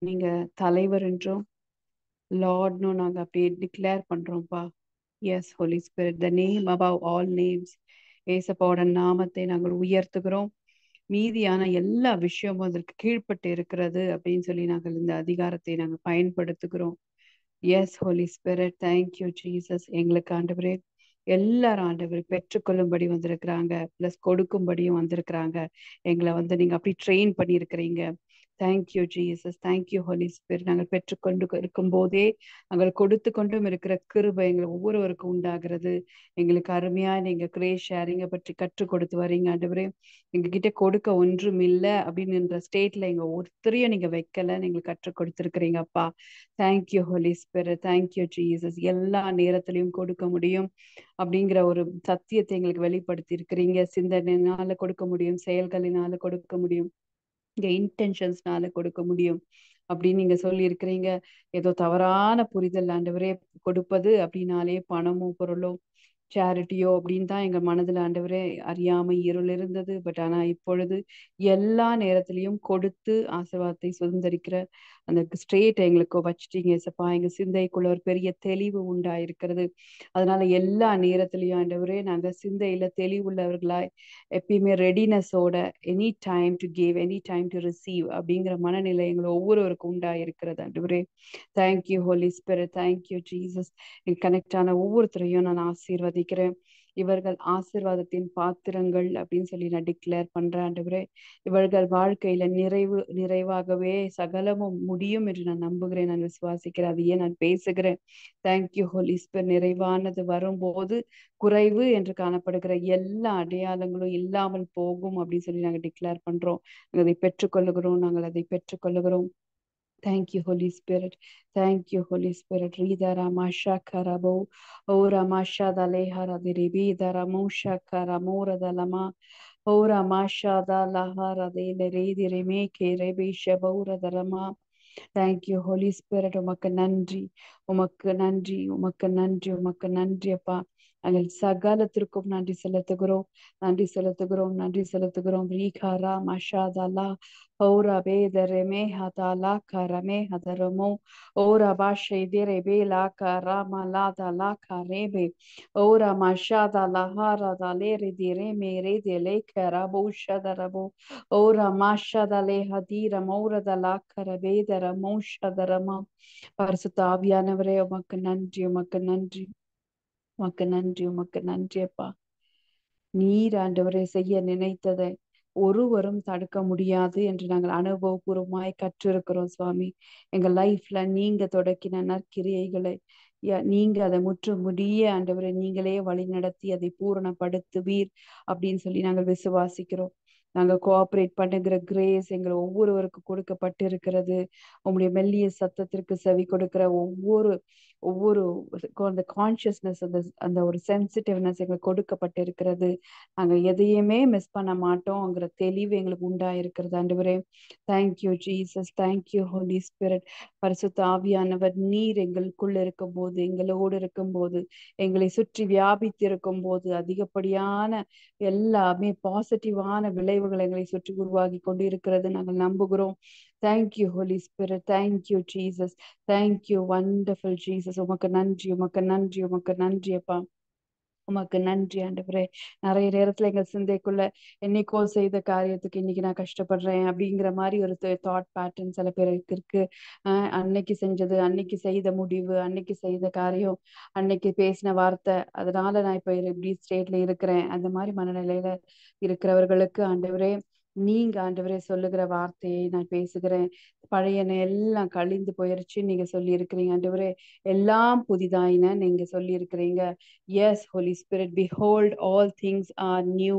நீங்க தலைவர் என்றும் லார்ட்னும் நாங்க அப்படியே டிக்ளேர் பண்றோம்ப்பா. Yes Holi spirit, the name above all names. ஏசப்பாவோட நாமத்தை நாங்கள் உயர்த்துகிறோம். மீதியான எல்லா விஷயமும் அதற்கு கீழ்ப்பட்டு இருக்கிறது அப்படின்னு சொல்லி நாங்கள் இந்த அதிகாரத்தை நாங்கள் பயன்படுத்துகிறோம். Yes Holi spirit, thank you Jesus. எங்களுக்கு ஆண்டவரே எல்லாரும் ஆண்டவர் பெற்றுக்கொள்ளும்படி வந்திருக்கிறாங்க, பிளஸ் கொடுக்கும்படியும் வந்திருக்கிறாங்க. எங்களை நீங்க அப்படி ட்ரெயின் பண்ணியிருக்கிறீங்க. Thank you Jesus, thank you Holi spirit. நாங்கள் பெற்றுக்கொண்டு இருக்கும் போதே நாங்கள் கொடுத்து கொண்டும் இருக்கிற கிருபை எங்களை ஒவ்வொருவருக்கும் உண்டாகிறது. எங்களுக்கு அருமையா நீங்க கிரேஸ் ஷேரிங்கை பற்றி கற்றுக் கொடுத்து வரீங்க ஆண்டவரே. எங்ககிட்ட கொடுக்க ஒன்றும் இல்லை அப்படின்ற ஸ்டேட்ல எங்க ஒருத்தரையும் நீங்க வைக்கலன்னு எங்களுக்கு கற்றுக் கொடுத்துருக்கிறீங்க அப்பா. Thank you Holi spirit, thank you Jesus. எல்லா நேரத்திலையும் கொடுக்க முடியும் அப்படிங்கிற ஒரு சத்தியத்தை எங்களுக்கு வெளிப்படுத்தி இருக்கிறீங்க. சிந்தனையினால கொடுக்க முடியும், செயல்களினால கொடுக்க முடியும், இங்க இன்டென்ஷன்ஸ்னால கொடுக்க முடியும் அப்படின்னு நீங்க சொல்லி இருக்கிறீங்க. ஏதோ தவறான புரிதல் ஆண்டவரே, கொடுப்பது அப்படின்னாலே பணமோ பொருளோ சேரிட்டியோ அப்படின்னு தான் எங்க மனதுல ஆண்டவரே அறியாமை இருள் இருந்தது. பட் ஆனா இப்பொழுது எல்லா நேரத்திலையும் கொடுத்து ஆசீர்வாதத்தை சுதந்திரிக்கிற அந்த ஸ்ட்ரேட் எங்களுக்கு வச்சுட்டீங்க ஏசப்பா. எங்க சிந்தைக்குள்ள ஒரு பெரிய தெளிவு உண்டாயிருக்கிறது. அதனால எல்லா நேரத்திலையும் ஆண்டவரே நாங்க சிந்தையில தெளிவுள்ளவர்களாய் எப்பயுமே ரெடினஸோட, any time to give, any time to receive அப்படிங்கிற மனநிலை எங்களை ஒவ்வொருவருக்கும் உண்டாயிருக்கிறது ஆண்டவரே. Thank you Holi spirit, thank you Jesus. Connect ஆன ஒவ்வொருத்தரையும் நான் ஆசீர்வதிக்கிறேன். இவர்கள் ஆசீர்வாதத்தின் பாத்திரங்கள் அப்படின்னு சொல்லி நான் டிக்ளேர் பண்றேன் ஆண்டவரே. இவர்கள் வாழ்க்கையில நிறைவாகவே சகலமும் முடியும் என்று நான் நம்புகிறேன், நான் விசுவாசிக்கிறேன், அதையே நான் பேசுகிறேன். Thank you Holi spirit. நிறைவானது வரும்போது குறைவு என்று காணப்படுகிற எல்லா அடையாளங்களும் இல்லாமல் போகும் அப்படின்னு சொல்லி நாங்கள் டிக்ளேர் பண்றோம். நாங்கள் அதை பெற்றுக்கொள்ளுகிறோம், நாங்கள் அதை பெற்றுக்கொள்ளுகிறோம். Thank you, Holy Spirit. Thank you, Holy Spirit. Rida Ramasha Karabo, O Ramasha Dalehara Diribi, Daramusha Karamura Dalama, O Ramasha Dalahara de Redi Remeke, Rebi Shabura Dalama. Thank you Holy Spirit. உமக்கு நன்றி, உமக்கு நன்றி, உமக்கு நன்றி, உமக்கு நன்றி அப்பா. நாங்கள் சகலத்திற்கும் நன்றி செலுத்துகிறோம், நன்றி செலுத்துகிறோம், நன்றி செலுத்துகிறோம். ரீகாரா மஷாதலா ஓரா பேதரமே ஹதாலா கரமே ஹதரமோ ஓரா பாஷை திரேபே லா கரா மலா தலா கரேபே ஓரா மஷாதலா ஹாரதலே ரிதிரே மேரே திலே கரபோ ஷதரபோ ஓரா மாஷதலே ஹதீர மௌரதலா கரபேதர மௌஷதரமா. பரிசுத்த ஆவியானவரே உமக்கு நன்றி, உமக்கு நன்றி, உமக்கு நன்றி, உமக்கு நன்றி அப்பா. நீர் ஆண்டவரை செய்ய நினைத்ததை ஒருவரும் தடுக்க முடியாது என்று நாங்கள் அனுபவபூர்வமாய் கற்றிருக்கிறோம் சுவாமி. எங்க லைஃப்ல நீங்க தொடக்கின நற்கிரியைகளை நீங்க அதை முற்று முடிய ஆண்டவரை நீங்களே வழி நடத்தி அதை பூரணப்படுத்துவீர் அப்படின்னு சொல்லி நாங்கள் விசுவாசிக்கிறோம். நாங்க கோஆபரேட் பண்ணுகிற கிரேஸ் எங்களை ஒவ்வொருவருக்கும் கொடுக்கப்பட்டு இருக்கிறது. உங்களுடைய மெல்லிய சத்தத்திற்கு செவி கொடுக்கிற ஒவ்வொரு ஒவ்வொரு அந்த கான்சியஸ்னஸ், அந்த அந்த ஒரு சென்சிட்டிவ்னஸ் எங்களுக்கு கொடுக்கப்பட்டு இருக்கிறது. நாங்க எதையுமே மிஸ் பண்ண மாட்டோம்ங்கிற தெளிவு எங்களுக்கு உண்டாயிருக்கிறது ஆண்டவரே. Thank you Jesus, thank you Holi Spirit. பரிசுத்த ஆவியானவர் நீர் எங்களுக்குள்ள இருக்கும் போது, எங்களோடு இருக்கும் போது, எங்களை சுற்றி வியாபித்து இருக்கும் போது அதிகப்படியான எல்லாமே பாசிட்டிவான விளைவுகள் எங்களை சுற்றி உருவாகி கொண்டு இருக்கிறது நாங்கள் நம்புகிறோம். Thank you Holi spirit, thank you Jesus, thank you wonderful Jesus. உமக்கு நன்றி, உமக்கு நன்றி, உமக்கு நன்றி அப்பா. உமக்கு நன்றி ஆண்டவரே. நிறைய நேரத்துல எங்க சிந்தைக்குள்ள என்னைக்கோ செய்த காரியத்துக்கு இன்னைக்கு நான் கஷ்டப்படுறேன் அப்படிங்கிற மாதிரி ஒரு தாட் பேட்டர்ன் சில பேருக்கு இருக்கு. அன்னைக்கு செஞ்சது, அன்னைக்கு செய்த முடிவு, அன்னைக்கு செய்த காரியம், அன்னைக்கு பேசின வார்த்தை, அதனால நான் இப்ப இப்படி ஸ்டேட்ல இருக்கிறேன். அந்த மாதிரி மனநிலையில இருக்கிறவர்களுக்கு ஆண்டவரே, நீங்க ஆண்டவரே சொல்லுகிற வார்த்தையை நான் பேசுகிறேன். பழையன எல்லாம் கழிந்து போயிருச்சு நீங்க சொல்லி இருக்கிறீங்க ஆண்டவரே. எல்லாம் புதிதாயின நீங்க சொல்லி இருக்கிறீங்க. Yes Holi Spirit, behold all things are new.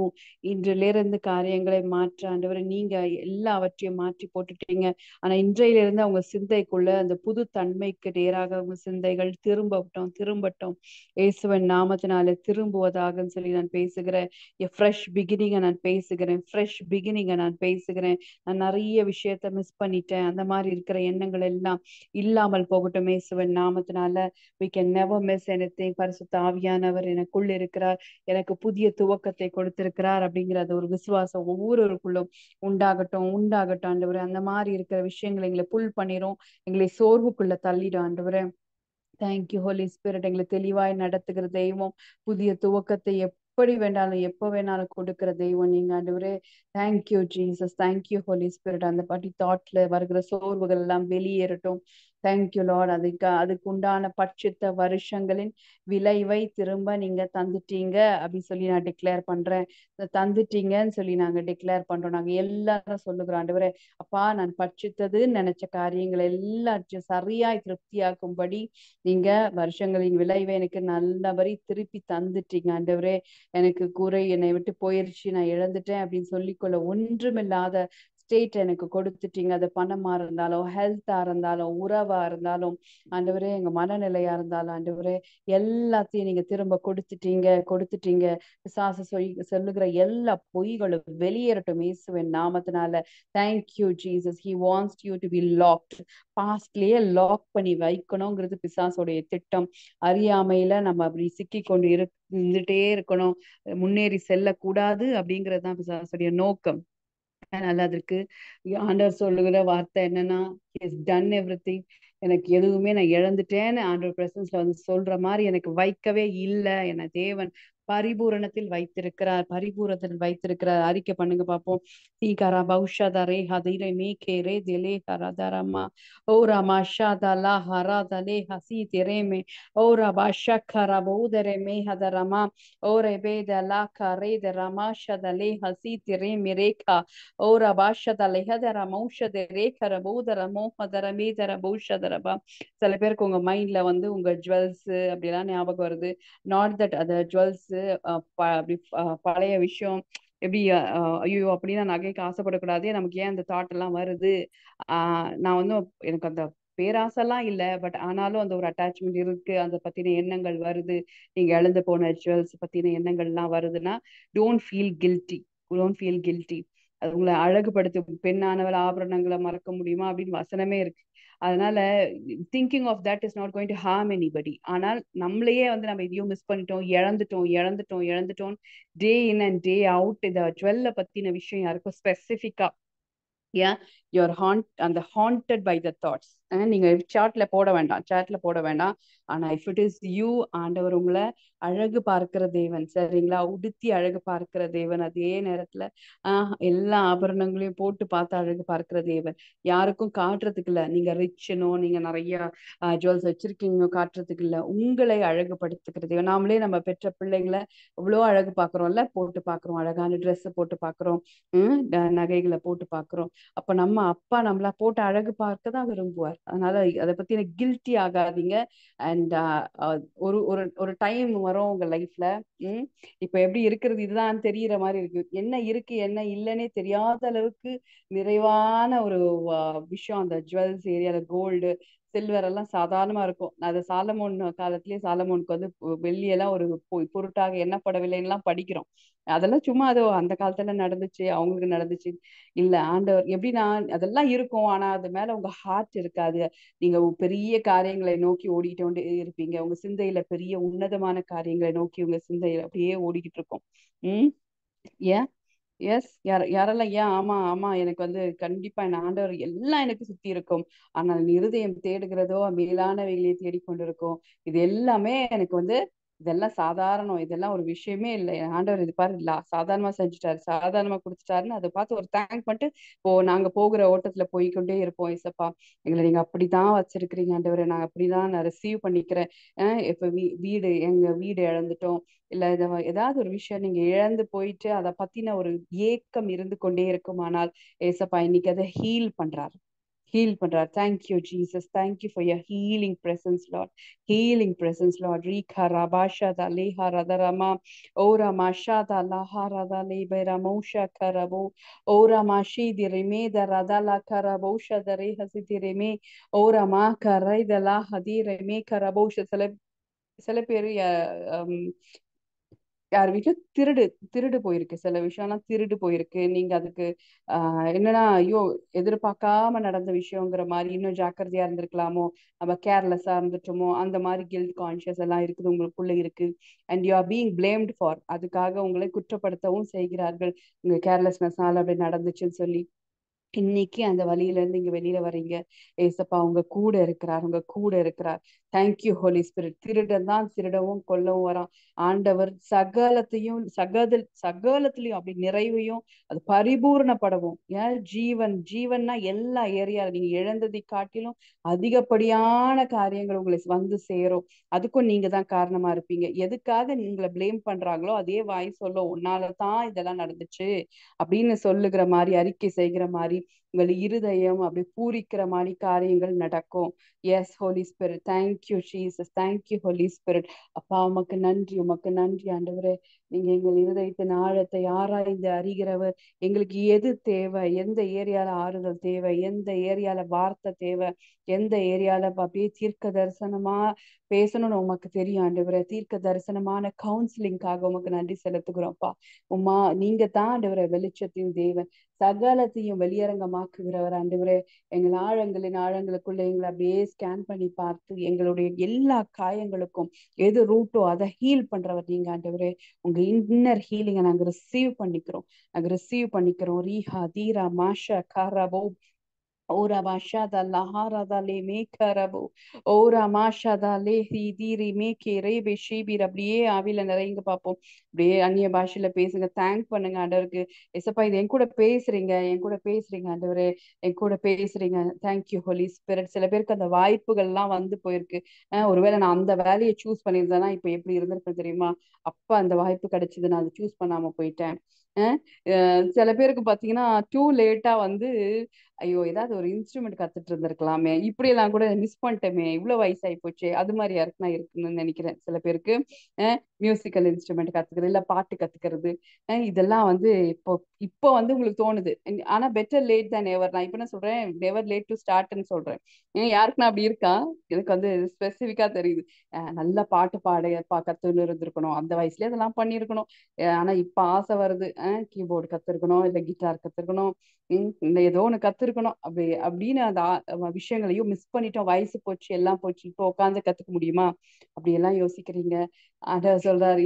இன்றிலிருந்து காரியங்களை மாற்ற ஆண்டவரே நீங்க எல்லாவற்றையும் மாற்றி போட்டுட்டீங்க. ஆனா இன்றையிலிருந்து அவங்க சிந்தைக்குள்ள அந்த புது தன்மைக்கு நேராக அவங்க சிந்தைகள் திரும்பட்டும், திரும்பட்டும். இயேசுவின் நாமத்தினால திரும்புவதாக சொல்லி நான் பேசுகிறேன். ஃப்ரெஷ் பிகினிங் நான் பேசுகிறேன். ஃப்ரெஷ் பிகினிங் மன்னிங்க, நான் பேசுகிறேன், நான் நிறைய விஷயத்த மிஸ் பண்ணிட்டேன், அந்த மாதிரி இருக்கிற எண்ணங்கள் எல்லாம் இல்லாமல் போகட்டும் இயேசுவின் நாமத்தினால. we can never miss anything. பரிசுத்த ஆவியானவர் எனக்குள் இருக்கிறார், எனக்கு புதிய துவக்கத்தை கொடுத்திருக்கிறார் அப்படிங்கிற அது ஒரு விசுவாசம் ஒவ்வொருவருக்குள்ளும் உண்டாகட்டும் உண்டாகட்டும் ஆண்டவரே. அந்த மாதிரி இருக்கிற விஷயங்களை எங்களை புல் பண்ணிரும், எங்களை சோர்வுக்குள்ள தள்ளிடும் ஆண்டவரே. Thank you Holi Spirit. எங்களை தெளிவாய் நடத்துகிற தெய்வம், புதிய துவக்கத்தை எப்படி வேண்டாலும் எப்ப வேணாலும் கொடுக்கிற தெய்வம் நீங்க ஆண்டவரே. Thank you Jesus, thank you Holi Spirit. அந்த பாட்டி தாட்ல வருகிற சோர்வுகள் எல்லாம் வெளியேறட்டும். Thank you Lord. அதுக்கு உண்டான பட்சித்த வருஷங்களின் விளைவை திரும்ப நீங்க தந்துட்டீங்க அப்படின்னு சொல்லி நான் டிக்ளேர் பண்றேன். தந்துட்டீங்கன்னு சொல்லி நாங்க டிக்ளேர் பண்றோம். நாங்க எல்லாரும் சொல்லுகிறோம் ஆண்டவரே, அப்பா நான் பட்சித்ததுன்னு நினைச்ச காரியங்கள் எல்லாத்தையும் சரியாய் திருப்தியாக்கும்படி நீங்க வருஷங்களின் விளைவை எனக்கு நல்லபடி திருப்பி தந்துட்டீங்க ஆண்டவரே. எனக்கு குறை என்னை விட்டு போயிருச்சு, நான் இழந்துட்டேன் அப்படின்னு சொல்லிக்கொள்ள ஒன்றுமில்லாத ஸ்டேட் எனக்கு கொடுத்துட்டீங்க. அது பணமா இருந்தாலும், ஹெல்த்தா இருந்தாலும், உறவா இருந்தாலும் ஆண்டவரே, எங்க மனநிலையா இருந்தாலும் ஆண்டவரே, எல்லாத்தையும் நீங்க திரும்ப கொடுத்துட்டீங்க. பிசாசு சொல்லுகிற எல்லா பொய்களும் வெளியேறட்டும் இயேசுவின் நாமத்தினால. Thank you Jesus. He wants you to be locked. பாஸ்ட்லயே லாக் பண்ணி வைக்கணுங்கிறது பிசாசுடைய திட்டம். அறியாமையில நம்ம அப்படி சிக்கி கொண்டு இருந்துட்டே இருக்கணும், முன்னேறி செல்லக்கூடாது அப்படிங்கிறது தான் பிசாசுடைய நோக்கம். அதனால அதற்கு ஆண்டவர் சொல்லுகிற வார்த்தை என்னன்னா, இஸ் டன் எவ்ரிதிங். எனக்கு எதுவுமே நான் இழந்துட்டேன்னு ஆண்டவர் பிரசன்ஸ்ல வந்து சொல்ற மாதிரி எனக்கு வைக்கவே இல்லை. என தேவன் பரிபூரணத்தில் வைத்திருக்கிறார், பரிபூரணத்தில் வைத்திருக்கிறார். அறிக்கை பண்ணுங்க பார்ப்போம். தீகரா பௌஷத ரே ஹதிரை மே கேரே திலே ஹரதரமா ஓரா மாஷாதலா ஹராதலே ஹசி திரேமே ஓரா பாஷக்கரா பௌதரே மே ஹதரமா ஓரே பேதலா கரே தரமா ஷதலே ஹசி திரே மிரேகா ஓரா பாஷத லெஹதர மௌஷத ரேகர பௌதர மோஹதர மேதர பௌஷதரபா. சில பேருக்கு உங்க மைண்ட்ல வந்து உங்க ஜுவல்ஸ் அப்படிலாம் ஞாபகம் வருது. நாட் தட் அந்த ஜுவல்ஸ் அப்படி பழைய விஷயம் எப்படி ஐயோ அப்படின்னா நகைக்கு ஆசைப்படக்கூடாது, நமக்கு ஏன் அந்த தாட் எல்லாம் வருது. நான் வந்து எனக்கு அந்த பேராசெல்லாம் இல்லை, பட் ஆனாலும் அந்த ஒரு அட்டாச்மெண்ட் இருக்கு, அந்த பத்தின எண்ணங்கள் வருது. நீங்க இழந்து போன ஜுவல்ஸ் பத்தின எண்ணங்கள்லாம் வருதுன்னா don't feel guilty, don't feel guilty. அது உங்களை அழகுபடுத்தும். பெண்ணானவள் ஆபரணங்களை மறக்க முடியுமா அப்படின்னு வசனமே இருக்கு. அதனால thinking of that is not going to harm anybody. ஆனால் நம்மளையே வந்து நம்ம எதையும் மிஸ் பண்ணிட்டோம், இழந்துட்டோம் டே இன் அண்ட் டே அவுட். இந்த ஜுவல்ல பத்தின விஷயம் யாருக்கும் ஸ்பெசிஃபிக்கா ஏன் யுவர் அந்த ஹாண்டட் பை த தாட்ஸ். நீங்க சாட்ல போட வேண்டாம். ஆனா இஃப் இட் இஸ் யூ, ஆண்டவர் உங்களை அழகு பார்க்கிற தேவன், சரிங்களா? உடுத்தி அழகு பார்க்கிற தேவன். அதே நேரத்துல எல்லா ஆபரணங்களையும் போட்டு பார்த்து அழகு பார்க்கிற தேவன். யாருக்கும் காட்டுறதுக்கு இல்ல, நீங்க ரிச்னோ நீங்க நிறைய ஜுவல்ஸ் வச்சிருக்கீங்க காட்டுறதுக்கு இல்ல, உங்களை அழகுபடுத்துகிற தேவன். நாமளே நம்ம பெற்ற பிள்ளைங்களை இவ்வளோ அழகு பார்க்கிறோம்ல, போட்டு பார்க்கிறோம், அழகான ட்ரெஸ் போட்டு பார்க்கிறோம், நகைகளை போட்டு பார்க்கிறோம். அப்ப நம்ம அப்பா நம்மள போட்டு அழகு பார்க்க தான் விரும்புவார். அதனால அதை பத்தி கில்ட்டி ஆகாதீங்க. அண்ட் ஒரு ஒரு ஒரு டைம் வரும் உங்க லைஃப்ல. இப்ப எப்படி இருக்கிறது இதுதான் தெரியற மாதிரி இருக்கு, என்ன இருக்கு என்ன இல்லைன்னே தெரியாத அளவுக்கு நிறைவான ஒரு விஷயம் அந்த ஜுவல்ஸ் ஏரியால. கோல்டு சில்வர் எல்லாம் சாதாரணமா இருக்கும். அது சாலமோன் காலத்திலேயே சாலமோனுக்கு வந்து வெள்ளி எல்லாம் ஒரு பொருட்டாக எண்ணப்படவில்லைன்னு எல்லாம் படிக்கிறோம். அதெல்லாம் சும்மா அது அந்த காலத்துல நடந்துச்சு, அவங்களுக்கு நடந்துச்சு இல்ல. ஆண்டவர் எப்படின்னா அதெல்லாம் இருக்கும், ஆனா அது மேல உங்க ஹார்ட் இருக்காது. நீங்க பெரிய காரியங்களை நோக்கி ஓடிட்டு கொண்டே இருப்பீங்க. உங்க சிந்தையில பெரிய உன்னதமான காரியங்களை நோக்கி உங்க சிந்தையில அப்படியே ஓடிக்கிட்டு இருக்கும். உம் ஏன் எஸ் யாரெல்லாம் ஏன் ஆமா ஆமா எனக்கு வந்து கண்டிப்பா என் ஆண்டவர் எல்லாம் எனக்கு சுத்தி இருக்கும், ஆனால் என் இருதயம் தேடுகிறதோ மேலானவைகளை தேடிக்கொண்டிருக்கும். இது எல்லாமே எனக்கு வந்து இதெல்லாம் சாதாரணம், இதெல்லாம் ஒரு விஷயமே இல்லை. என் ஆண்டவர் இது பாரு இல்ல சாதாரணமா செஞ்சுட்டாரு, சாதாரணமா கொடுத்துட்டாருன்னு அதை பார்த்து ஒரு தேங்க் பண்ணிட்டு நாங்க போகிற ஓட்டத்துல போய்கொண்டே இருப்போம். இசப்பா எங்களை நீங்க அப்படிதான் வச்சிருக்கிறீங்க ஆண்டவரை, நான் அப்படிதான் நான் ரிசீவ் பண்ணிக்கிறேன். இப்ப எங்க வீடு இழந்துட்டோம், இல்ல ஏதாவது ஒரு விஷயம் நீங்க இழந்து போயிட்டு அதை பத்தின ஒரு ஏக்கம் இருந்து கொண்டே இருக்குமானால் ஏசப்பா இன்னைக்கு அதை ஹீல் பண்றார். Thank you Jesus, thank you for your healing presence lord, healing presence lord. ரீகா ரபாஷா லேஹா ரதரமா ஓரா மாஷாதா லஹா ரதா லேபரா மௌஷா கரபோ ஓரா மாஷி திரிமே த ரதலா கரபோஷா தரே ஹசி திரிமே ஓரா மா கரை தலா ஹதி ரெமே கரபோஷ. சில சில பேர் யார் வீட்டுல திருடு திருடு போயிருக்கு, சில விஷயம்லாம் திருடு போயிருக்கு. நீங்க அதுக்கு என்னன்னா ஐயோ எதிர்பார்க்காம நடந்த விஷயங்கிற மாதிரி இன்னும் ஜாக்கிரதையா இருந்திருக்கலாமோ, நம்ம கேர்லெஸ்ஸா இருந்துட்டோமோ, அந்த மாதிரி கில்ட் கான்ஷியஸ் எல்லாம் இருக்குது உங்களுக்குள்ள இருக்கு. And you are being blamed for, அதுக்காக உங்களை குற்றப்படுத்தவும் செய்கிறார்கள், உங்க கேர்லெஸ்னஸ்னால அப்படி நடந்துச்சுன்னு சொல்லி. இன்னைக்கு அந்த வழியில இருந்து இங்க வெளியில வர்றீங்க. ஏசப்பா உங்க கூட இருக்கிறார், உங்க கூட இருக்கிறார். Thank you Holi Spirit. திருடன் தான் திருடவும் கொல்லவும் வரான். ஆண்டவர் சகலத்தையும் சகலத்திலையும் அப்படி நிறைவையும் அது பரிபூர்ணப்படவும். ஏன் ஜீவன் ஜீவன்னா எல்லா ஏரியால நீங்க இழந்ததை காட்டிலும் அதிகப்படியான காரியங்கள் உங்களை வந்து சேரும். அதுக்கும் நீங்க தான் காரணமா இருப்பீங்க. எதுக்காக நீங்களை பிளேம் பண்றாங்களோ அதே வாய் சொல்லும், உன்னால தான் இதெல்லாம் நடந்துச்சு அப்படின்னு சொல்லுகிற மாதிரி, அறிக்கை செய்கிற மாதிரி, உங்கள் இருதயம் அப்படி பூரிக்கிற மாதிரி காரியங்கள் நடக்கும். Yes Holi spirit, thank you Jesus, thank you Holi spirit. அப்பா உமக்கு நன்றி, உமக்கு நன்றி ஆண்டவரே. நீங்க எங்கள் இருதயத்தின் ஆழத்தை ஆராய்ந்து அறிகிறவர். எங்களுக்கு எது தேவை, எந்த ஏரியால ஆறுதல் தேவை, எந்த ஏரியால வார்த்தை தேவை, எந்த ஏரியால அப்படியே தீர்க்க தரிசனமா பேசணும்னு உமக்கு தெரியும் ஆண்டவரே. தீர்க்க தரிசனமான கவுன்சிலிங்காக உமக்கு நன்றி செலுத்துகிறோம்ப்பா. நீங்க தான் ஆண்டவரே வெளிச்சத்தின் தேவன், சகலத்தையும் வெளியரங்கமாக்குகிறவர் ஆண்டவரே. எங்கள் ஆழங்களின் ஆழங்களுக்குள்ள எங்களை அப்படியே ஸ்கேன் பண்ணி பார்த்து எங்களுடைய எல்லா காயங்களுக்கும் எது ரூட்டோ அதை ஹீல் பண்றவர் நீங்க ஆண்டவரே. உங்க இன்னர் ஹீலிங்கை நாங்க ரிசீவ் பண்ணிக்கிறோம், நாங்க ரிசீவ் பண்ணிக்கிறோம். ரீஹா தீரா மாஷா காராபோ ஓரா பாஷாதா லஹாராதா லே மேக்கரபோ ஓரா மாஷாதா லே ஹீதிரி மேக்கே ரேபே ஷீபீர். அப்படியே ஆவில நிறைங்க பார்ப்போம். அப்படியே அந்நிய பாஷையில பேசுங்க, தேங்க் பண்ணுங்க ஆண்டவருக்கு. எசப்பா இது என் கூட பேசுறீங்க, என் கூட பேசுறீங்க ஆண்டவரே, என் கூட பேசுறீங்க. Thank you Holi Spirit. சில பேருக்கு அந்த வாய்ப்புகள் எல்லாம் வந்து போயிருக்கு. ஒருவேளை நான் அந்த வேலையை சூஸ் பண்ணியிருந்தேன்னா இப்ப எப்படி இருந்திருப்பேன் தெரியுமா? அப்ப அந்த வாய்ப்பு கிடைச்சது, நான் அதை சூஸ் பண்ணாம போயிட்டேன். சில பேருக்கு பாத்தீங்கன்னா டூ லேட்டா வந்து ஐயோ ஏதாவது ஒரு இன்ஸ்ட்ருமெண்ட் கத்துட்டு இருந்திருக்கலாமே, இப்படி எல்லாம் கூட மிஸ் பண்ணிட்டோமே, இவ்வளவு வயசாகி போச்சு, அது மாதிரி யாருக்குன்னா இருக்குன்னு நினைக்கிறேன். சில பேருக்கு மியூசிக்கல் இன்ஸ்ட்ருமெண்ட் கத்துக்கிறது, இல்ல பாட்டு கத்துக்கிறது, இதெல்லாம் வந்து இப்போ இப்போ வந்து உங்களுக்கு தோணுது. ஆனா பெட்டர் லேட் தான் எவர். நான் இப்ப என்ன சொல்றேன், நெவர் லேட் டு ஸ்டார்ட்னு சொல்றேன். யாருக்குன்னா அப்படி இருக்கா? எனக்கு வந்து ஸ்பெசிஃபிக்கா தெரியுது. நல்ல பாட்டு கத்துன்னு இருந்திருக்கணும், அந்த வயசுலயே இதெல்லாம் பண்ணியிருக்கணும். ஆனா இப்ப ஆசை வருது, கீபோர்டு கத்துருக்கணும், இல்ல கிட்டார் கத்துருக்கணும், இந்த ஏதோ ஒண்ணு கத்துருக்கணும், அப்படின்னு அந்த விஷயங்களையும் மிஸ் பண்ணிட்டோம். வயசு போச்சு, எல்லாம் போச்சு, இப்போ உட்காந்து கத்துக்க முடியுமா? அப்படி எல்லாம் யோசிக்கிறீங்க. ஆண்டவர் சொல்றாரு,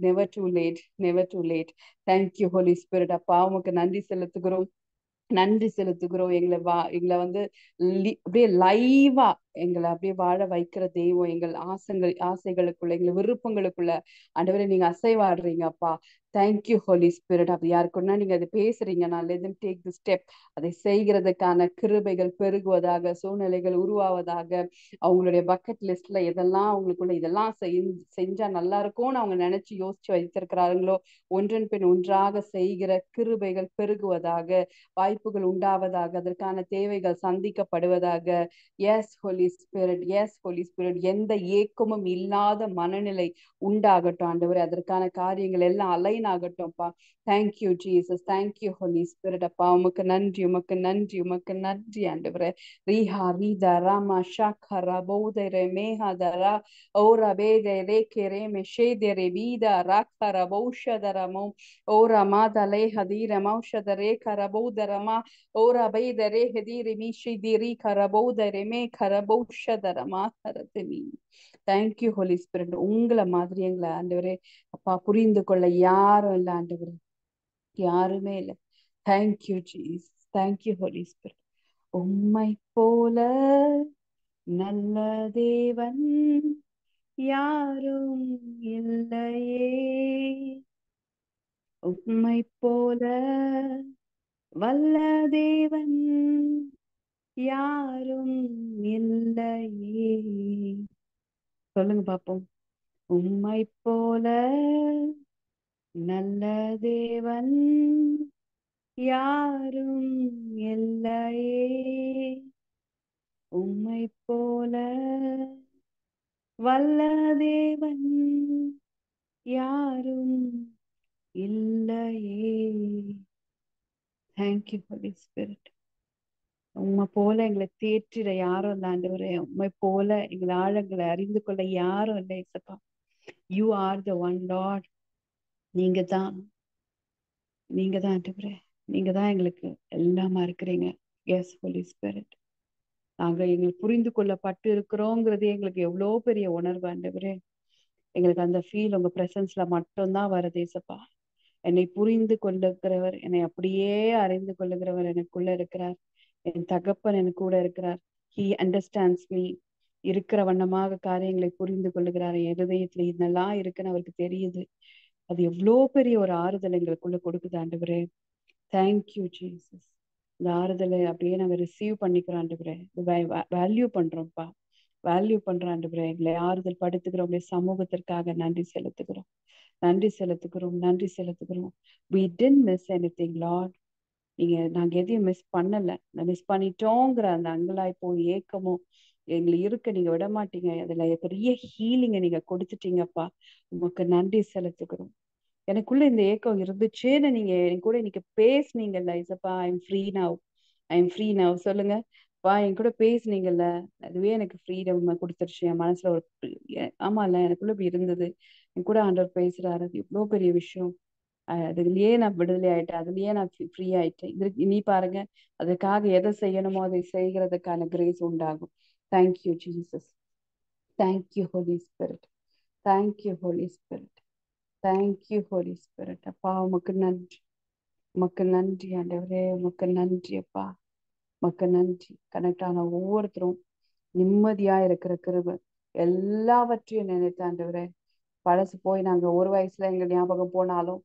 never too late, never too late. Thank you Holi spirit. அப்பா உமக்கு நன்றி செலுத்துகிறோம், நன்றி செலுத்துகிறோம். எங்களை வந்து அப்படியே லைவா எங்களை அப்படியே வாழ வைக்கிற தெய்வம். எங்கள் ஆசைகளுக்குள்ள, எங்கள் விருப்பங்களுக்குள்ள ஆண்டவரே நீங்க அசைவாடுறீங்க அப்பா. Thank you Holi Spirit. அப்படி யாருக்குன்னா நீங்க அதை பேசுறீங்க, நான் let them take the step. அதை செய்கிறதுக்கான கிருபைகள் பெருகுவதாக, சூழ்நிலைகள் உருவாவதாக. அவங்களுடைய பக்கெட் லிஸ்ட்ல எதெல்லாம் அவங்களுக்குள்ள இதெல்லாம் செஞ்சா நல்லா இருக்கும்னு அவங்க நினைச்சு யோசிச்சு வைத்திருக்கிறாங்களோ, ஒன்றன் பின் ஒன்றாக செய்கிற கிருபைகள் பெருகுவதாக, வாய்ப்புகள் உண்டாவதாக, அதற்கான தேவைகள் சந்திக்கப்படுவதாக. Yes Holi spirit, yes Holi spirit. எந்த ஏக்கமும் இல்லாத மனநிலை உண்டாகட்டும் ஆண்டவரே. அதற்கான காரியங்கள் எல்லாம் அலைன் ஆகட்டும்ப்பா. Thank you Jesus, thank you Holi spirit. அப்பா உமக்கு நன்றி, உமக்கு நன்றி, உமக்கு நன்றி ஆண்டவரே. ரீஹா ரீதா ராமா ஷாக்கரா பௌதரே மேஹாதரா ஓரா பேதே ரேக்கே மெஷேதரே வீதா ராக்கர பௌஷதரமோ ஓரா மாதலே ஹதீர மௌஷதரே கரபௌதரமா ஓரா பைதரே ஹதீரி மீஷிதிரி கரபௌதரே மே கரபௌஷதரமா கரதமி. Thank you Holi spirit. உங்களை மாதிரி எங்களை ஆண்டவரே அப்பா புரிந்து கொள்ள யாரும் இல்லை ஆண்டவரே, யாருமே இல்லை. Thank you Jesus, thank you Holi spirit. உம்மை போல நல்ல தேவன் யாரும் இல்லையே, உம்மை போல வல்ல தேவன் யாரும் இல்லையே. சொல்லுங்க பாப்போம். உம்மை போல நல்ல தேவன் யாரும் இல்லையே, உம்மை போல வல்ல தேவன் யாரும் இல்லையே. Thank you Holi Spirit. உண்மை போல எங்களை தேற்றிட யாரும் இல்லை ஆண்டவரே. உண்மை போல எங்களை ஆழங்களை அறிந்து கொள்ள யாரும் இல்லை இசப்பா. You are the one Lord. நீங்க தான் நீங்க தான் ஆண்டவரே. நீங்க தான் எங்களுக்கு எல்லாமா இருக்கிறீங்க. Yes Holi Spirit. நாங்க எங்களுக்கு புரிந்து கொள்ளப்பட்டு இருக்கிறோங்கிறது எங்களுக்கு எவ்வளோ பெரிய உணர்வு ஆண்டவரே. எங்களுக்கு அந்த ஃபீல் உங்க பிரசன்ஸ்ல மட்டும்தான் வருது ஏசப்பா. என்னை புரிந்து கொள்ளுகிறவர், என்னை அப்படியே அறிந்து கொள்ளுகிறவர் எனக்குள்ள இருக்கிறார். என் தகப்பன் எனக்கு கூட இருக்கிறார். He understands me. இருக்கிற வண்ணமாக காரியங்களை புரிந்து கொள்ளுகிறார். என் இருதயத்துல இதெல்லாம் இருக்குன்னு அவருக்கு தெரியுது. அது எவ்வளோ பெரிய ஒரு ஆறுதல் எங்களுக்குள்ள கொடுக்குது ஆண்டவரே. Thank you Jesus. இந்த ஆறுதலை அப்படியே நாங்க ரிசீவ் பண்ணிக்கிறோம் ஆண்டவரே. வேல்யூ பண்றோம்ப்பா. வேல்யூ பண்றோம் ஆண்டவரே. எங்களை ஆறுதல் படுத்துகிறோம். உங்களுடைய சமூகத்திற்காக நன்றி செலுத்துகிறோம். நன்றி செலுத்துகிறோம். நன்றி செலுத்துகிறோம். We didn't miss anything, Lord. நாங்க எதையும் மிஸ் பண்ணல. மிஸ் பண்ணிட்டோங்கிற அந்த அங்கலாய்ப்போ ஏக்கமோ எங்களை இருக்க நீங்க விட மாட்டீங்க. அதுல பெரிய ஹீலிங்கை நீங்க கொடுத்துட்டீங்கப்பா. உமக்கு நன்றி செலுத்துகிறோம். எனக்குள்ள இந்த ஏக்கம் இருந்துச்சேன்னு நீங்க என் கூட இன்னைக்கு பேசுனீங்கல்ல ஐசப்பா. I'm free now. I'm free now. சொல்லுங்க பா. என் கூட பேசுனீங்கல்ல, அதுவே எனக்கு ஃப்ரீடம் கொடுத்துருச்சு. என் மனசுல ஒரு ஆமால எனக்குள்ள இப்படி இருந்தது. என் கூட ஆண்டவர் பேசுறாரு. அது இவ்வளவு பெரிய விஷயம். அதுலயே நான் விடுதலை ஆயிட்டேன். அதுலயே நான் ஃப்ரீ ஆயிட்டேன். இதற்கு இனி பாருங்க, அதுக்காக எதை செய்யணுமோ அதை செய்கிறதுக்கான கிரேஸ் உண்டாகும். Thank you Jesus. Thank you Holi spirit. Thank you Holi spirit. Thank you Holi spirit. அப்பா உமக்கு நன்றி. உமக்கு நன்றி ஆண்டவரே. உமக்கு நன்றி அப்பா. உமக்கு நன்றி. கனெக்ட் ஆன ஒவ்வொருத்தரும் நிம்மதியா இருக்கிற கிருபை எல்லாவற்றையும் நினைத்து ஆண்டவரே. பழசு போய் நாங்க ஒரு வயசுல எங்க ஞாபகம் போனாலும்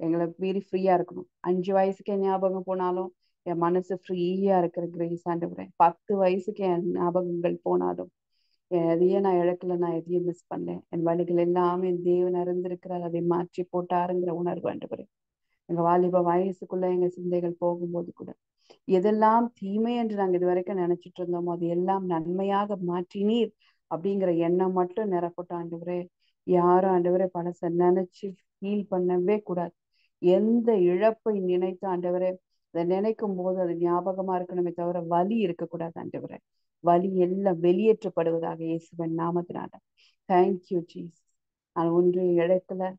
எங்களை மீறி ஃப்ரீயா இருக்கணும். 5 வயசுக்கு என் ஞாபகம் போனாலும் என் மனசு ஃப்ரீயா இருக்கிற கிரேஸ் ஆண்டவரே. 10 வயசுக்கு என் ஞாபகங்கள் போனாலும் எதையும் நான் இழக்கல. நான் எதையும் மிஸ் பண்ணேன். என் வழிகள் எல்லாமே என் தேவன் அறிந்திருக்கிறார். அதை மாற்றி போட்டாருங்கிற உணர்வு ஆண்டவரே. எங்க வாலிப வயசுக்குள்ள எங்க சிந்தைகள் போகும்போது கூட எதெல்லாம் தீமை என்று நாங்க இது வரைக்கும் நினைச்சிட்டு இருந்தோமோ அது எல்லாம் நன்மையாக மாற்றினீர் அப்படிங்கிற எண்ணம் மட்டும் நிரப்பட்டோம் ஆண்டவரே. யாரும் ஆண்டவரே பழச நினைச்சு ஃபீல் பண்ணவே கூடாது. எந்த இழப்பை நினைத்து ஆண்டவரே அதை நினைக்கும் போது அது ஞாபகமா இருக்கணுமே தவிர வலி இருக்கக்கூடாது ஆண்டவரே. வலி எல்லாம் வெளியேற்றப்படுவதாக இயேசுவின் நாமத்தினால. Thank you Jesus. நான் ஒன்று இடத்துல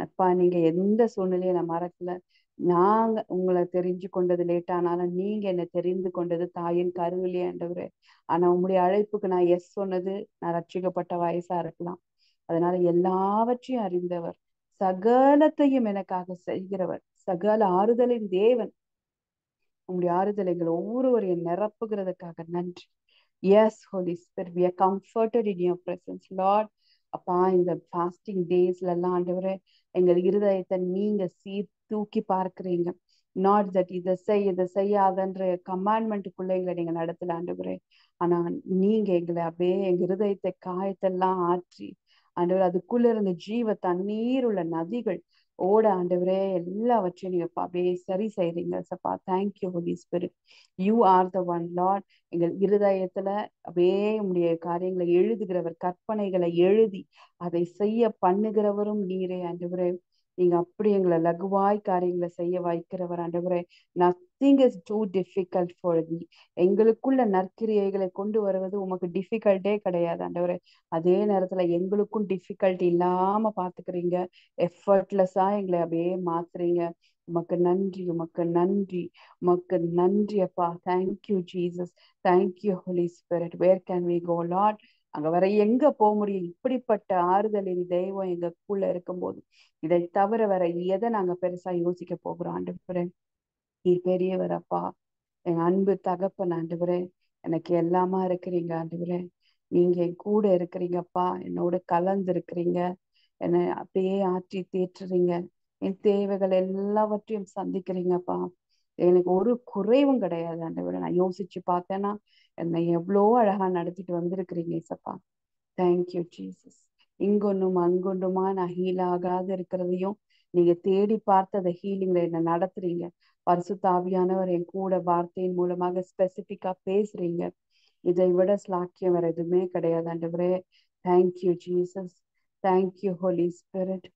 அப்பா நீங்க எந்த சூழ்நிலையை நான் மறக்கல. நாங்க உங்களை தெரிஞ்சு கொண்டது லேட் ஆனாலும் நீங்க என்னை தெரிந்து கொண்டது தாயின் கருவிலே ஆண்டவரே. ஆனா உங்களுடைய அழைப்புக்கு நான் எஸ் சொன்னது நான் ரட்சிக்கப்பட்ட வயசா இருக்கலாம். அதனால எல்லாவற்றையும் அறிந்தவர், சகலத்தையும் எனக்காக செய்கிறவர், சகல ஆறுதலின் தேவன். உங்களுடைய ஆறுதல் எங்களை ஒவ்வொருவரையும் நிரப்புகிறதுக்காக நன்றி. Yes Holi Spirit, we are comforted in your presence, Lord. அப்பா இந்த ஃபாஸ்டிங் டேஸ்ல எல்லாம் ஆண்டவரே எங்கள் இருதயத்தை நீங்க தூக்கி பார்க்கிறீங்க. நாட் தட் இதை செய்யாதன்ற கமாண்ட்மெண்ட்டுக்குள்ள எங்களை நீங்க நடத்தல ஆண்டவரே. ஆனா நீங்க எங்களை அப்படியே எங்க இருதயத்தை காயத்தெல்லாம் ஆற்றி ஆண்டவர் அதுக்குள்ள இருந்த ஜீவ தண்ணீர் உள்ள நதிகள் ஓட ஆண்டவரே எல்லாவற்றையும் நீங்க அப்படியே சரி செய்றீங்க சப்பா. Thank you Holi Spirit. You are the one Lord. எங்கள் இருதயத்துல அப்படியே உங்களுடைய காரியங்களை எழுதுகிறவர், கற்பனைகளை எழுதி அதை செய்ய பண்ணுகிறவரும் நீரே ஆண்டவரே. நீங்க அப்படி எங்களை லகுவாய் காரியங்களை செய்ய வைக்கிறவர் ஆண்டவரே. Nothing is two difficult for me. எங்களுக்குள்ள நற்கிரியைகளை கொண்டு வருவது உமக்கு டிஃபிகல்ட்டே கிடையாது ஆண்டவரே. அதே நேரத்துல எங்களுக்கும் டிஃபிகல்ட் இல்லாம பாத்துக்கிறீங்க. எஃபர்ட்லெஸ்ஸா எங்களை அப்படியே மாத்துறீங்க. உமக்கு நன்றி. உமக்கு நன்றி. உமக்கு நன்றி அப்பா. Thank you Jesus. Thank you Holi Spirit. Where can we go Lord? அங்க வர எங்க போக முடியும்? இப்படிப்பட்ட ஆறுதலின் தெய்வம் எங்களுக்குள்ள இருக்கும்போது இதை தவிர வேற எதை நாங்க பெருசா யோசிக்க போகிறோம் ஆண்டவரே? நீர் பெரியவர் அப்பா. என் அன்பு தகப்பன் ஆண்டவரே. எனக்கு எல்லாமா இருக்கிறீங்க ஆண்டவரே. நீங்க என் கூட இருக்கிறீங்கப்பா. என்னோட கலந்து இருக்கிறீங்க. என்னை அப்படியே ஆற்றி தேற்றுறீங்க. என் தேவைகள் எல்லாவற்றையும் சந்திக்கிறீங்கப்பா. எனக்கு ஒரு குறைவும் கிடையாது ஆண்டவரே. நான் யோசிச்சு பார்த்தேன்னா என்னை எவ்வளோ அழகா நடத்திட்டு வந்திருக்கிறீங்க ஏசப்பா. Thank you Jesus. இங்கொன்னும் அங்கொன்றுமா நான் ஹீல் ஆகாது இருக்கிறதையும் நீங்க தேடி பார்த்து அந்த ஹீலிங்ல என்ன நடத்துறீங்க. பரிசுத்த ஆவியானவர் என் கூட வார்த்தையின் மூலமாக ஸ்பெசிபிக்கா பேசுறீங்க. இதை விட ஸ்லாக்கியம் வேற எதுவுமே கிடையாது ஆண்டவரே. Thank you Jesus. Thank you Holi Spirit.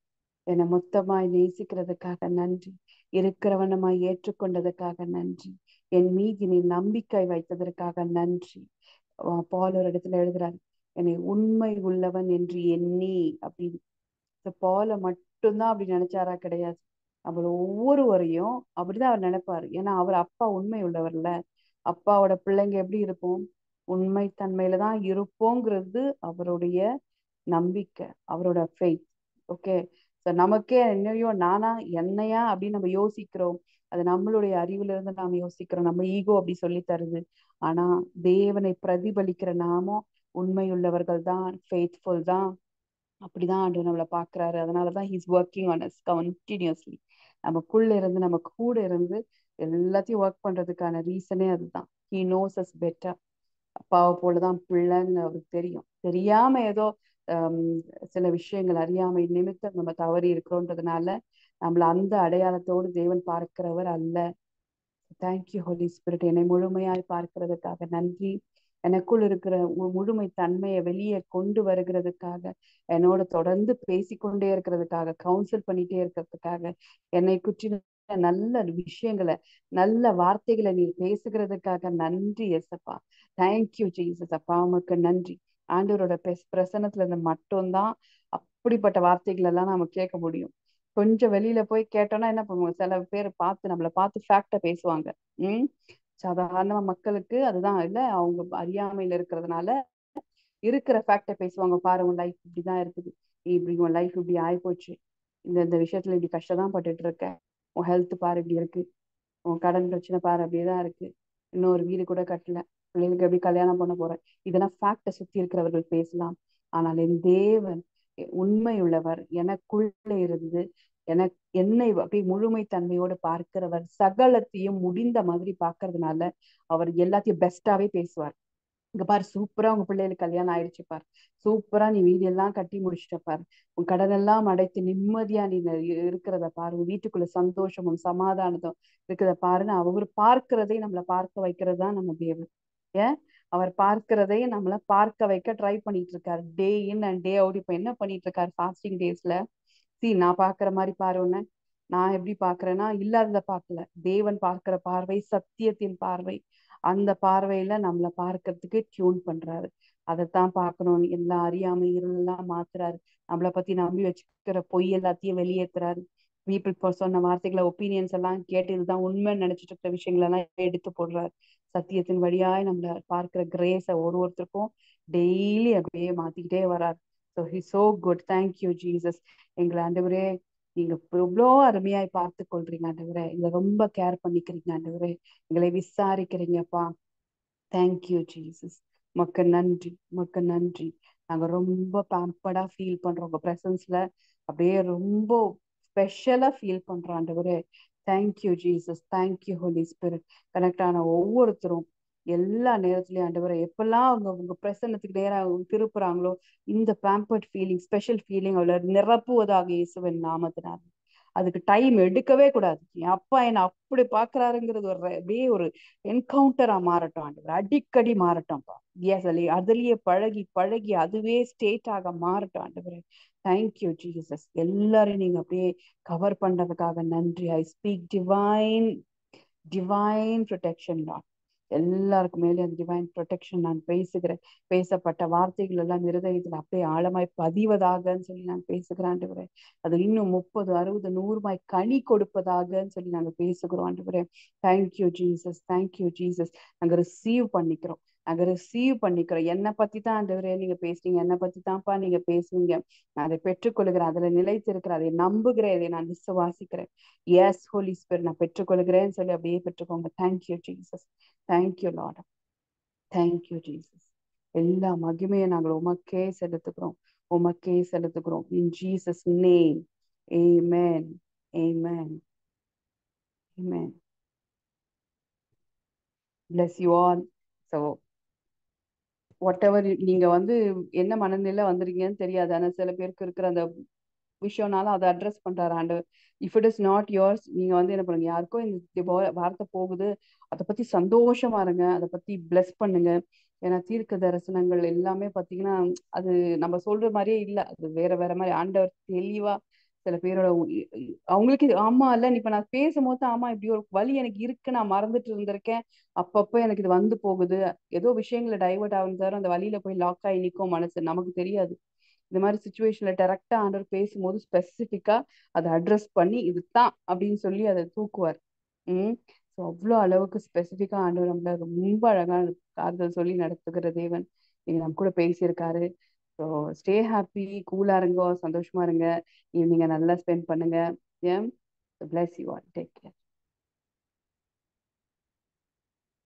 என்னை மொத்தமாய் நேசிக்கிறதுக்காக நன்றி. இருக்கிறவனமாய் ஏற்றுக்கொண்டதுக்காக நன்றி. என் மீது நீ நம்பிக்கை வைத்ததற்காக நன்றி. பால் ஒரு இடத்துல எழுதுறாரு, என்னை உண்மை உள்ளவன் என்று எண்ணி அப்படின்னு. பாலை மட்டும்தான் அப்படி நினைச்சாரா? கிடையாது. அவர் ஒவ்வொருவரையும் அப்படிதான் அவர் நினைப்பாரு. ஏன்னா அவர் அப்பா உண்மை உள்ளவர்ல. அப்பாவோட பிள்ளைங்க எப்படி இருப்போம்? உண்மை தன்மையில தான் இருப்போங்கிறது அவருடைய நம்பிக்கை, அவரோட ஃபெய்த். ஓகே. நமக்கே என்னையோ நானா என்னையா அப்படின்னு நம்ம யோசிக்கிறோம். அது நம்மளுடைய அறிவுல இருந்து நாம யோசிக்கிறோம். நம்ம ஈகோ அப்படி சொல்லி தருது. ஆனா தேவனை பிரதிபலிக்கிற நாமோ உண்மையுள்ளவர்கள் தான், ஃபெய்த்ஃபுல் தான். அப்படிதான் ஆண்டவர் நம்மளை பாக்குறாரு. அதனாலதான் he's working on us continuously. நமக்குள்ள இருந்து நம்ம கூட இருந்து எல்லாத்தையும் ஒர்க் பண்றதுக்கான ரீசனே அதுதான். He knows us better. அப்பாவை போலதான் பிள்ளைன்னு அவருக்கு தெரியும். தெரியாம ஏதோ ஹம், சில விஷயங்கள் அறியாமை நிமித்தம் நம்ம தவறி இருக்கிறோன்றதுனால நம்மள அந்த அடையாளத்தோடு தேவன் பார்க்கிறவர் அல்ல. Thank you Holi Spirit. என்னை முழுமையாய் பார்க்கிறதுக்காக நன்றி. எனக்குள் இருக்கிற முழுமை தன்மையை வெளியே கொண்டு வருகிறதுக்காக, என்னோட தொடர்ந்து பேசிக்கொண்டே இருக்கிறதுக்காக, கவுன்சில் பண்ணிட்டே இருக்கிறதுக்காக, என்னை குற்றின நல்ல விஷயங்களை, நல்ல வார்த்தைகளை நீ பேசுகிறதுக்காக நன்றி எசப்பா. Thank you Jesus. அப்பா உமக்கு நன்றி. ஆண்டவரோட பிரசன்னத்துல இருந்து மட்டும்தான் அப்படிப்பட்ட வார்த்தைகள் எல்லாம் நாம கேட்க முடியும். கொஞ்சம் வெளியில போய் கேட்டோம்னா என்ன பண்ணுவோம்? சில பேர் நம்மளை பார்த்து ஃபேக்டா பேசுவாங்க. உம் சாதாரண மக்களுக்கு அதுதான் இல்ல, அவங்க அறியாமையில இருக்கிறதுனால இருக்கிற ஃபேக்டை பேசுவாங்க. பாரு உன் லைஃப் இப்படிதான் இருக்குது, இப்படி உன் லைஃப் இப்படி ஆயிப்போச்சு, இந்த விஷயத்துல இப்படி கஷ்டம் தான் பட்டுட்டு இருக்க, உன் ஹெல்த் பாரு இப்படி இருக்கு, உன் கடன் பிரச்சனை பாரு அப்படியேதான் இருக்கு, இன்னொரு வீடு கூட கட்டல, பிள்ளைகளுக்கு எப்படி கல்யாணம் பண்ண போற, இதெல்லாம் ஃபேக்டை சுத்தி இருக்கிறவர்கள் பேசலாம். ஆனால் என் தேவன் உண்மை உள்ளவர், எனக்குள்ள இருந்து என்னை அப்படியே முழுமை தன்மையோடு பார்க்கிறவர், சகலத்தையும் முடிந்த மாதிரி பார்க்கறதுனால அவர் எல்லாத்தையும் பெஸ்டாவே பேசுவார். இங்க பாரு சூப்பரா உங்க பிள்ளைகளுக்கு கல்யாணம் ஆயிடுச்சு பாரு, சூப்பரா நீ வீடெல்லாம் கட்டி முடிச்சிட்ட பாரு, உன் கடனெல்லாம் அடைத்து நிம்மதியா நீ இருக்கிறத பாரு, உன் வீட்டுக்குள்ள சந்தோஷமும் சமாதானத்தும் இருக்கிறத பாருன்னு அவர் பார்க்கிறதை நம்மளை பார்க்க வைக்கிறது தான் நம்ம தேவன். ஏன்? அவர் பார்க்கிறதை நம்மள பார்க்க வைக்க ட்ரை பண்ணிட்டு இருக்காரு டே இன் அண்ட் டே அவுட். இப்ப என்ன பண்ணிட்டு இருக்காரு ஃபாஸ்டிங் டேஸ்ல? நான் பாக்குற மாதிரி பாரு உன்னை. நான் எப்படி பாக்குறேன்னா இல்லாதத பார்க்கல. தேவன் பார்க்கிற பார்வை சத்தியத்தின் பார்வை. அந்த பார்வையில நம்மளை பார்க்கறதுக்கு டியூன் பண்றாரு. அதைத்தான் பார்க்கணும். எல்லா அறியாமை இருளெல்லாம் மாத்துறாரு. நம்மளை பத்தி நம்பி வச்சுக்கிற பொய் எல்லாத்தையும் வெளியேத்துறாரு. பீப்புள் சொன்ன வார்த்தைகளை ஒப்பீனியன்ஸ் எல்லாம் கேட்டு இதுதான் உண்மைன்னு நினைச்சிட்டு இருக்கிற விஷயங்கள் எல்லாம் எடுத்து போடுறாரு. சத்தியத்தின் வழியாய் நம்மள பார்க்கிற கிரேஸ ஒருத்தருக்கும் டெய்லி அப்படியே மாத்திக்கிட்டே வராரு. So he so good. Thank you Jesus. எங்களை ஆண்டவரே நீங்க எவ்வளோ அருமையாய் பார்த்து கொள்றீங்க ஆண்டவரே. எங்களை ரொம்ப கேர் பண்ணிக்கிறீங்க ஆண்டவரே. எங்களை விசாரிக்கிறீங்கப்பா. Thank you Jesus. மக்க நன்றி, மக்க நன்றி. நாங்க ரொம்ப பேம்பர்டா ஃபீல் பண்றோம் உங்க பிரசன்ஸ்ல. அப்படியே ரொம்ப ஸ்பெஷலா ஃபீல் பண்றோம் ஆண்டவரே. Thank you Jesus. Thank you Holi Spirit. Connect ஆன ஒவ்வொருத்தரும் எல்லா நேரத்துலயும் ஆண்டவரே எப்பெல்லாம் அவங்க உங்க பிரசன்னத்துக்கு நேரம் திருப்புறாங்களோ இந்த பேம்பர்ட் ஃபீலிங், ஸ்பெஷல் ஃபீலிங் அவளை நிரப்புவதாக இயேசுவின் நாமத்தினார். அதுக்கு டைம் எடுக்கவே கூடாது. என் அப்பா என்னை அப்படி பாக்குறாருங்கிறது அப்படியே ஒரு என்கவுண்டரா மாறட்டும் ஆண்டவர். அடிக்கடி மாறட்டும்ப்பா. எஸ் அதுலயே பழகி பழகி அதுவே ஸ்டேட் ஆக மாறட்டும் ஆண்டவர். Thank you Jesus. எல்லாரையும் நீங்க அப்படியே கவர் பண்றதுக்காக நன்றி. I speak divine divine protection Lord. எல்லாருக்கும் மேலே அந்த டிவைன் ப்ரொடெக்ஷன் நான் பேசுகிறேன். பேசப்பட்ட வார்த்தைகள் எல்லாம் இருதயத்தில் அப்படியே ஆழமாய் பதிவதாகன்னு சொல்லி நான் பேசுகிறேன் ஆண்டவரே. அது இன்னும் 30, 60, 100 கனி கொடுப்பதாகன்னு சொல்லி நாங்க பேசுகிறோம் ஆண்டவரே. Thank you Jesus. Thank you Jesus. நாங்க ரிசீவ் பண்ணிக்கிறோம். நாங்க ரிசீவ் பண்ணிக்கிறோம். என்னை பத்தி தான் ஆண்டவரே நீங்க பேசுறீங்க, என்னை பத்தி தான்ப்பா நீங்க பேசுவீங்க. நான் அதை பெற்றுக்கொள்கிறேன், அதுல நிலைத்து இருக்கிறேன், அதை நம்புகிறேன், அதை நான் விசுவாசிக்கிறேன். எஸ் ஹோலி ஸ்பிரிட், நான் பெற்றுக்கொள்கிறேன்னு சொல்லி அப்படியே பெற்றுக்கோங்க. Thank you Jesus. Thank you lord. Thank you Jesus. எல்லா மகிமையை நாங்கள் உமக்கே செலுத்துக்கிறோம், உமக்கே செலுத்துக்கிறோம். In Jesus name. Amen. Amen. Amen. bless you all. So whatever நீங்க என்ன மனநிலை வந்துருக்கீங்கன்னு தெரியாது. ஆனா சில பேருக்கு இருக்கிற அந்த விஷயம்னால அதை அட்ரஸ் பண்றாரு ஆண்டவர். If it is not yours, நீங்க என்ன பண்ணுங்க, யாருக்கோ இந்த வார்த்தை போகுது, அதை பத்தி சந்தோஷமா இருங்க, அதை பத்தி பிளஸ் பண்ணுங்க. ஏன்னா தீர்க்க தரிசனங்கள் எல்லாமே பாத்தீங்கன்னா அது நம்ம சொல்ற மாதிரியே இல்ல, அது வேற வேற மாதிரி ஆண்டவர் தெளிவா சில பேரோட அவங்களுக்கு ஆமா இல்ல. இப்ப நான் பேசும்போது ஆமா இப்படி ஒரு வழி எனக்கு இருக்கு, நான் மறந்துட்டு இருந்திருக்கேன், அப்பப்ப எனக்கு இது போகுது, ஏதோ விஷயங்களை டைவர்ட் ஆகும் தவிர அந்த வழியில போய் லாக் ஆகி நிற்கும் மனசு, நமக்கு தெரியாது. இந்த மாதிரி சுச்சுவேஷன்ல டைரக்டா ஆண்டவர் பேசும்போது ஸ்பெசிஃபிக்கா அதை அட்ரஸ் பண்ணி இதுதான் அப்படின்னு சொல்லி அதை தூக்குவார். ம் ஸோ அவ்வளோ அளவுக்கு ஸ்பெசிஃபிக்கா ஆண்டவர் நம்மள ரொம்ப அழகா காதல் சொல்லி நடத்துகிற தேவன் நீங்க நம்ம கூட பேசியிருக்காரு. ஸோ ஸ்டே ஹாப்பி, கூலா இருங்க, சந்தோஷமா இருங்க, ஈவினிங்கை நல்லா ஸ்பெண்ட் பண்ணுங்க. ஏன் bless you all, take care.